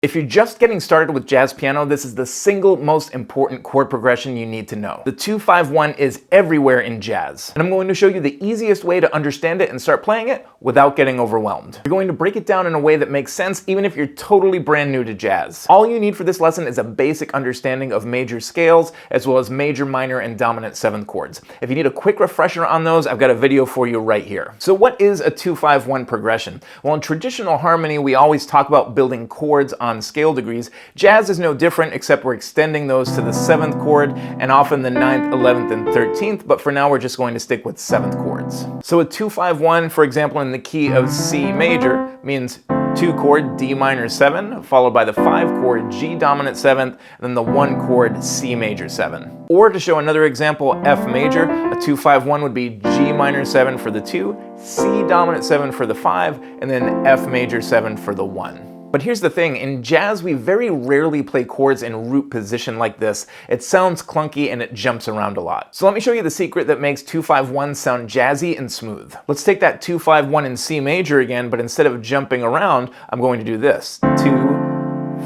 If you're just getting started with jazz piano, this is the single most important chord progression you need to know. The 2-5-1 is everywhere in jazz, and I'm going to show you the easiest way to understand it and start playing it without getting overwhelmed. We're going to break it down in a way that makes sense even if you're totally brand new to jazz. All you need for this lesson is a basic understanding of major scales, as well as major, minor, and dominant 7th chords. If you need a quick refresher on those, I've got a video for you right here. So what is a 2-5-1 progression? Well, in traditional harmony, we always talk about building chords on scale degrees. Jazz is no different, except we're extending those to the 7th chord and often the 9th, 11th, and 13th, but for now we're just going to stick with 7th chords. So a 2-5-1, for example, in the key of C major means 2 chord D minor 7, followed by the 5 chord G dominant 7th, and then the 1 chord C major 7. Or to show another example, F major, a 2-5-1 would be G minor 7 for the 2, C dominant 7 for the 5, and then F major 7 for the 1. But here's the thing, in jazz we very rarely play chords in root position like this. It sounds clunky and it jumps around a lot. So let me show you the secret that makes 2-5-1 sound jazzy and smooth. Let's take that 2-5-1 in C major again, but instead of jumping around, I'm going to do this. 2,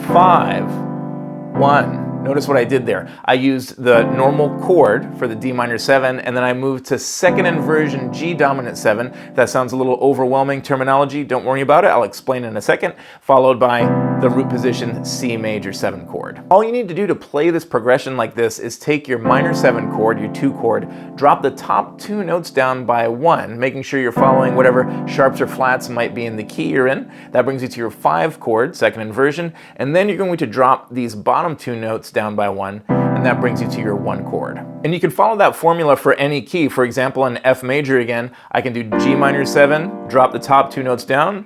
5, 1. Notice what I did there. I used the normal chord for the D minor 7, and then I moved to second inversion G dominant 7. That sounds a little overwhelming terminology. Don't worry about it. I'll explain in a second. Followed by the root position C major 7 chord. All you need to do to play this progression like this is take your minor 7 chord, your 2 chord, drop the top 2 notes down by 1, making sure you're following whatever sharps or flats might be in the key you're in. That brings you to your 5 chord, second inversion, and then you're going to drop these bottom 2 notes down by 1, and that brings you to your 1 chord. And you can follow that formula for any key. For example, in F major again, I can do G minor 7, drop the top 2 notes down,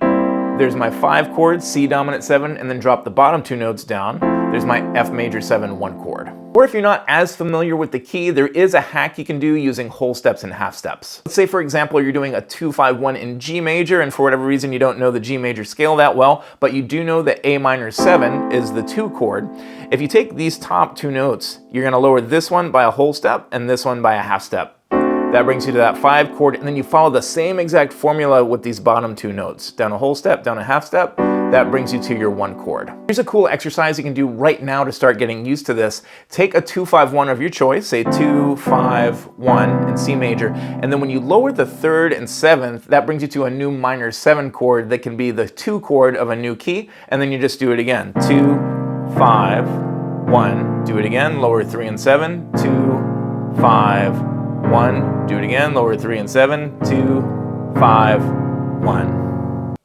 there's my 5 chord, C dominant 7, and then drop the bottom 2 notes down, there's my F major 7 1 chord. Or if you're not as familiar with the key, there is a hack you can do using whole steps and half steps. Let's say, for example, you're doing a 2-5-1 in G major, and for whatever reason you don't know the G major scale that well, but you do know that A minor 7 is the 2 chord. If you take these top 2 notes, you're going to lower this one by a whole step and this one by a half step. That brings you to that 5 chord, and then you follow the same exact formula with these bottom 2 notes. Down a whole step, down a half step, that brings you to your 1 chord. Here's a cool exercise you can do right now to start getting used to this. Take a 2-5-1 of your choice, say 2-5-1 in C major, and then when you lower the 3rd and 7th, that brings you to a new minor 7 chord that can be the 2 chord of a new key, and then you just do it again. 2-5-1, do it again, lower 3 and 7, 2-5-1, do it again, lower 3 and 7, 2-5-1.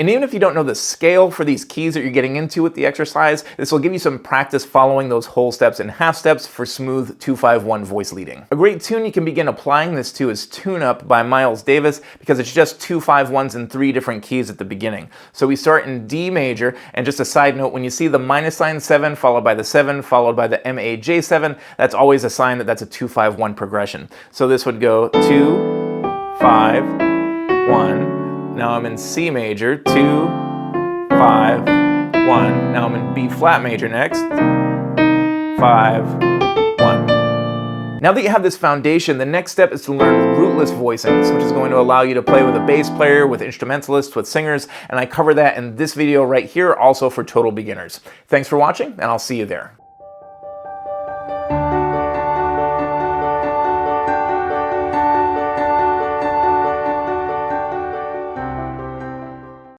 And even if you don't know the scale for these keys that you're getting into with the exercise, this will give you some practice following those whole steps and half steps for smooth 2-5-1 voice leading. A great tune you can begin applying this to is Tune Up by Miles Davis, because it's just 2-5-1s in 3 different keys at the beginning. So we start in D major, and just a side note, when you see the minus sign 7 followed by the 7 followed by the MAJ7, that's always a sign that that's a 2-5-1 progression. So this would go 2-5-1. Now I'm in C major, 2-5-1. Now I'm in B flat major next, 5-1. Now that you have this foundation, the next step is to learn rootless voicings, which is going to allow you to play with a bass player, with instrumentalists, with singers, and I cover that in this video right here, also for total beginners. Thanks for watching, and I'll see you there.